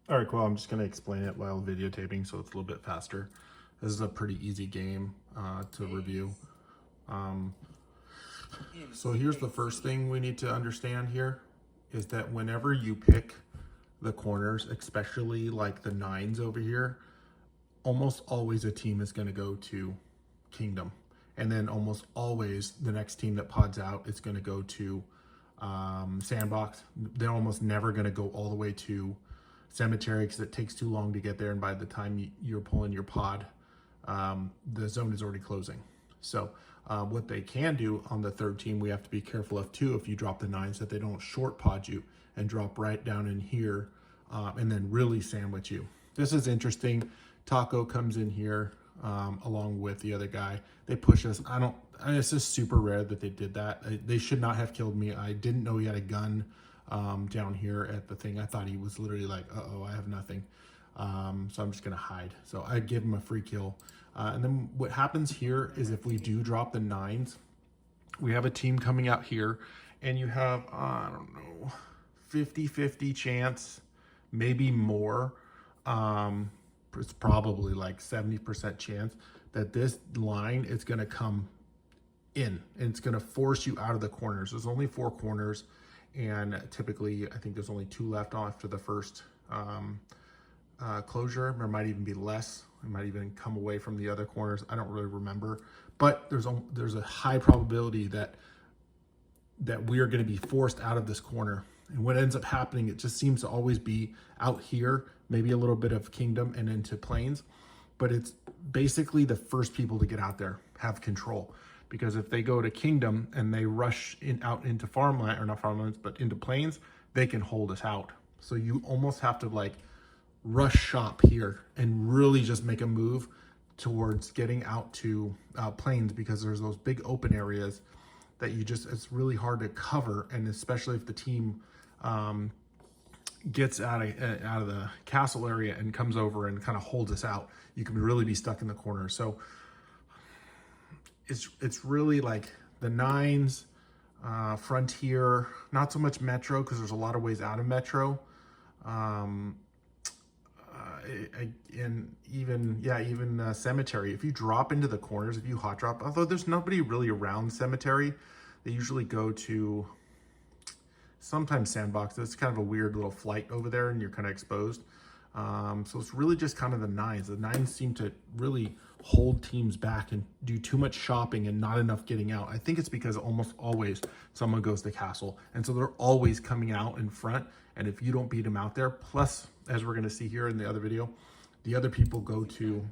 All right, cool. I'm just going to explain it while videotaping so it's a little bit faster. This is a pretty easy game to review. Um, so here's the first thing we need to understand here is that whenever you pick the corners, especially like the nines over here, almost always a team is going to go to Kingdom. And then almost always the next team that pods out is going to go to Sandbox. They're almost never going to go all the way to Cemetery because it takes too long to get there. And by the time you're pulling your pod, the zone is already closing. So what they can do on the third team, we have to be careful of too, if you drop the nines, that they don't short pod you and drop right down in here and then really sandwich you. This is interesting. Taco comes in here along with the other guy. They push us. It's just super rare that they did that. They should not have killed me. I didn't know he had a gun down here at the thing. I thought he was literally like, uh-oh, I have nothing. So I'm just going to hide. So I give him a free kill. And then what happens here is if we do drop the nines, we have a team coming out here and you have, I don't know, 50-50 chance, maybe more. It's probably like 70% chance that this line is going to come in and it's going to force you out of the corners. There's only 4 corners and typically I think there's only 2 left after the first closure. There might even be less. It might even come away from the other corners. I don't really remember, but there's a high probability that we are going to be forced out of this corner. And what ends up happening, it just seems to always be out here, maybe a little bit of Kingdom and into Plains, but it's basically the first people to get out there have control. Because if they go to Kingdom and they rush out into farmland, or not farmlands, but into Plains, they can hold us out. So you almost have to like rush shop here and really just make a move towards getting out to Plains, because there's those big open areas that it's really hard to cover. And especially if the team gets out of the castle area and comes over and kind of holds us out, you can really be stuck in the corner. So it's really like the nines, Frontier, not so much Metro because there's a lot of ways out of Metro. And even Cemetery. If you drop into the corners, if you hot drop, although there's nobody really around Cemetery, they usually go to sometimes Sandbox. It's kind of a weird little flight over there and you're kind of exposed. So it's really just kind of the nines. The nines seem to really hold teams back and do too much shopping and not enough getting out. I think it's because almost always someone goes to castle. And so they're always coming out in front. And if you don't beat them out there, plus, as we're going to see here in the other video, the other people go to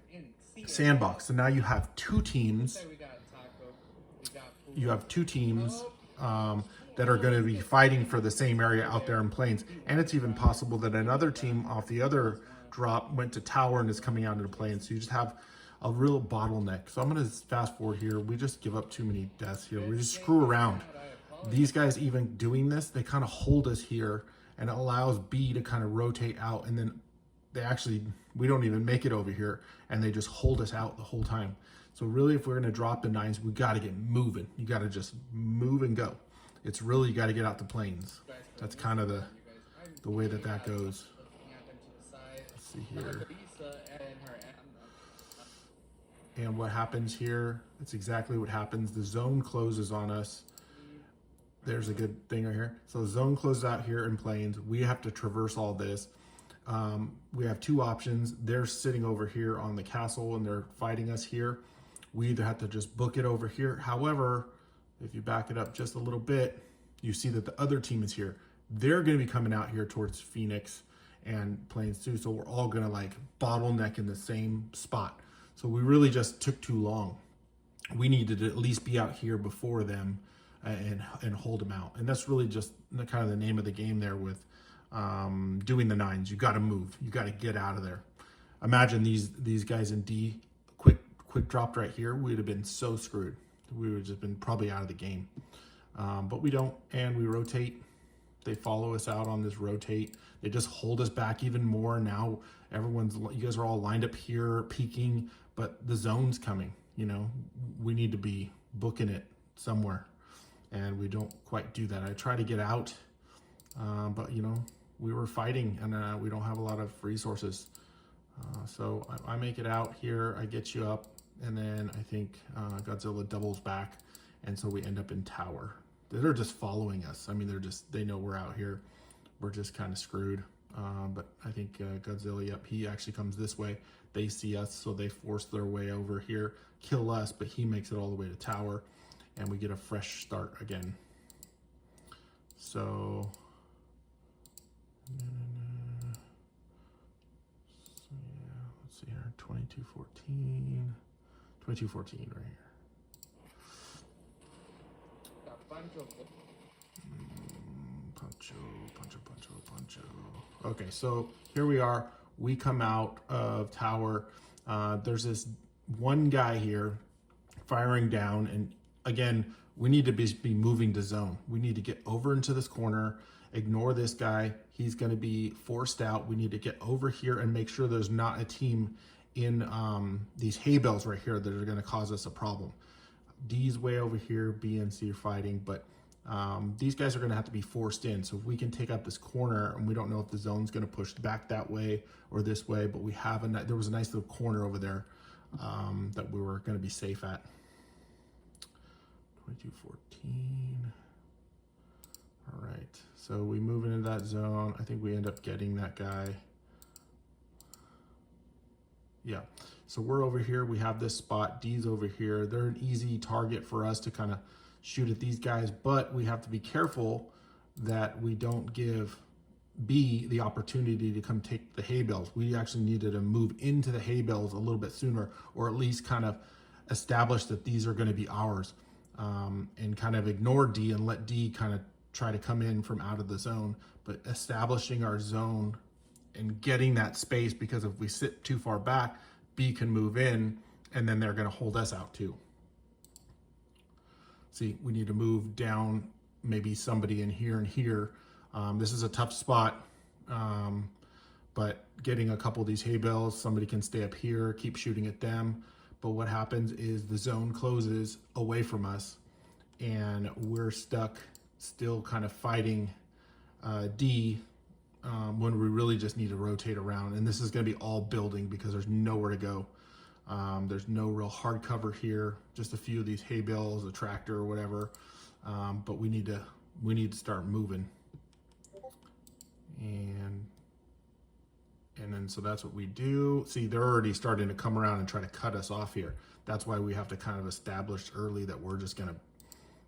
Sandbox. So now you have 2 teams. You have 2 teams that are going to be fighting for the same area out there in Plains. And it's even possible that another team off the other drop went to Tower and is coming out into Plains. So you just have a real bottleneck. So I'm going to fast forward here. We just give up too many deaths here. We just screw around. These guys even doing this, they kind of hold us here and it allows B to kind of rotate out. And then we don't even make it over here and they just hold us out the whole time. So really, if we're going to drop the nines, we got to get moving. You got to just move and go. It's really, you got to get out the Plains. That's kind of the way that goes. Let's see here. And what happens here, it's exactly what happens. The zone closes on us. There's a good thing right here. So the zone closes out here in Plains. We have to traverse all this. We have 2 options. They're sitting over here on the castle and they're fighting us here. We either have to just book it over here. However, if you back it up just a little bit, you see that the other team is here. They're going to be coming out here towards Phoenix and Plains too. So we're all going to like bottleneck in the same spot. So we really just took too long. We needed to at least be out here before them and hold them out. And that's really just kind of the name of the game there with doing the nines. You got to move. You got to get out of there. Imagine these guys in D quick dropped right here. We'd have been so screwed. We would have just been probably out of the game. But we don't, and we rotate. They follow us out on this rotate. They just hold us back even more. Now you guys are all lined up here peeking, but the zone's coming. You know, we need to be booking it somewhere, and we don't quite do that. I try to get out, but you know, we were fighting, and we don't have a lot of resources. So I make it out here, I get you up, and then I think Godzilla doubles back, and so we end up in tower. They're just following us. I mean, they know we're out here. We're just kind of screwed. But I think Godzilla, yep, he actually comes this way. They see us, so they force their way over here, kill us, but he makes it all the way to tower, and we get a fresh start again. So yeah, let's see here, 2214 right here. Puncho. Okay, so here we are. We come out of tower. There's this one guy here firing down, and again, we need to be moving to zone. We need to get over into this corner, ignore this guy. He's going to be forced out. We need to get over here and make sure there's not a team in these hay bales right here that are going to cause us a problem. D's way over here, B and C are fighting, but these guys are going to have to be forced in. So if we can take up this corner, and we don't know if the zone's going to push back that way or this way, but we have there was a nice little corner over there that we were going to be safe at. 2214. All right, so we move into that zone. I think we end up getting that guy. Yeah, so we're over here. We have this spot. D's over here. They're an easy target for us to kind of shoot at these guys, but we have to be careful that we don't give B the opportunity to come take the hay bales. We actually needed to move into the hay bales a little bit sooner, or at least kind of establish that these are going to be ours, and kind of ignore D and let D kind of try to come in from out of the zone, but establishing our zone and getting that space, because if we sit too far back, B can move in, and then they're going to hold us out too. See, we need to move down, maybe somebody in here and here. This is a tough spot, but getting a couple of these hay bales, somebody can stay up here, keep shooting at them. But what happens is the zone closes away from us, and we're stuck still kind of fighting D when we really just need to rotate around. And this is going to be all building because there's nowhere to go. There's no real hard cover here, just a few of these hay bales, a tractor or whatever. But we need to start moving. And then so that's what we do. See, they're already starting to come around and try to cut us off here. That's why we have to kind of establish early that we're just gonna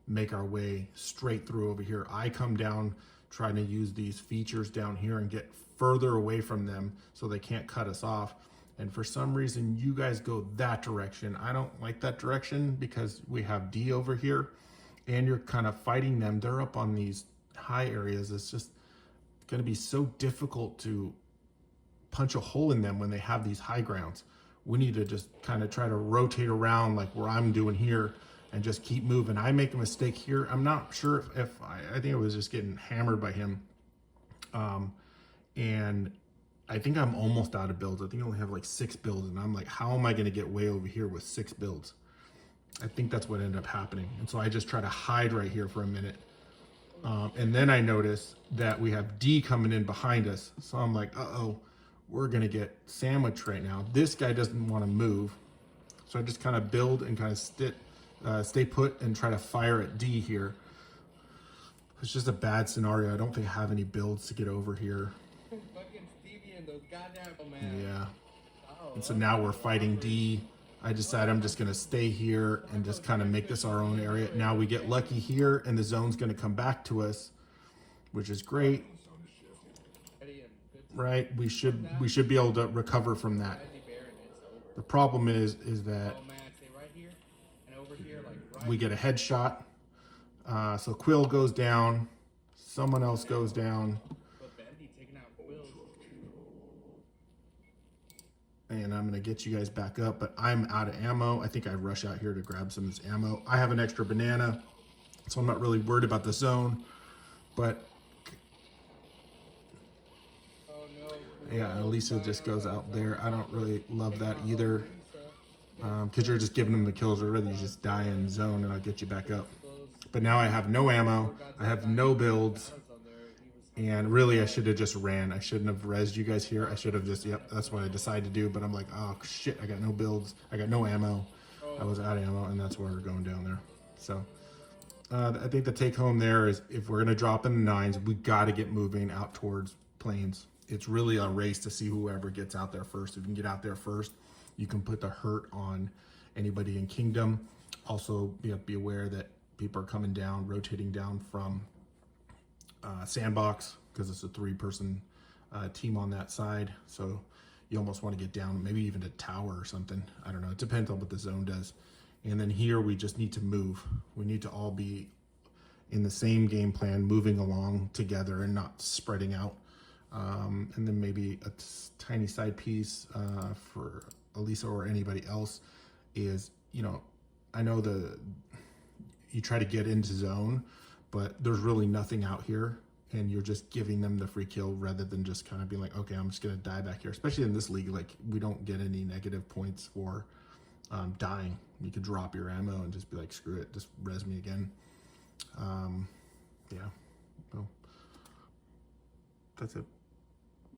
make our way straight through over here. I come down trying to use these features down here and get further away from them so they can't cut us off. And for some reason, you guys go that direction. I don't like that direction because we have D over here and you're kind of fighting them. They're up on these high areas. It's just gonna be so difficult to punch a hole in them when they have these high grounds. We need to just kind of try to rotate around like where I'm doing here and just keep moving. I make a mistake here. I'm not sure if I think I was just getting hammered by him. And I think I'm almost out of builds. I think I only have like 6 builds, and I'm like, how am I gonna get way over here with 6 builds? I think that's what ended up happening. And so I just try to hide right here for a minute. And then I notice that we have D coming in behind us. So I'm like, uh-oh, we're gonna get sandwiched right now. This guy doesn't wanna move. So I just kind of build and kind of stay put and try to fire at D here. It's just a bad scenario. I don't think I have any builds to get over here. Fucking Stevie and those goddamn man. Yeah. And so now we're fighting D. I decide I'm just gonna stay here and just kind of make this our own area. Now we get lucky here and the zone's gonna come back to us, which is great. Right? We should be able to recover from that. The problem is that we get a headshot. So Quill goes down, someone else goes down. And I'm gonna get you guys back up, but I'm out of ammo. I think I rush out here to grab some of this ammo. I have an extra banana, so I'm not really worried about the zone, but yeah, Elisa just goes out there. I don't really love that either, because you're just giving them the kills. I'd rather you just die in zone and I'll get you back up. But now I have no ammo, I have no builds, And really, I should have just ran. I shouldn't have rezzed you guys here. I should have just, yep, that's what I decided to do. But I'm like, oh shit, I got no builds. I got no ammo. I was out of ammo, and that's where we're going down there. So I think the take home there is if we're going to drop in the 9s, we got to get moving out towards plains. It's really a race to see whoever gets out there first. If you can get out there first, you can put the hurt on anybody in Kingdom. Also, be aware that people are coming down, rotating down from Sandbox, because it's a 3-person team on that side. So you almost want to get down, maybe even to tower or something. I don't know. It depends on what the zone does. And then here we just need to move. We need to all be in the same game plan, moving along together and not spreading out. And then maybe a tiny side piece for Elisa or anybody else is, I know you try to get into zone, but there's really nothing out here, and you're just giving them the free kill rather than just kind of being like, okay, I'm just gonna die back here. Especially in this league, like we don't get any negative points for dying. You could drop your ammo and just be like, screw it, just res me again. Yeah, well, that's it.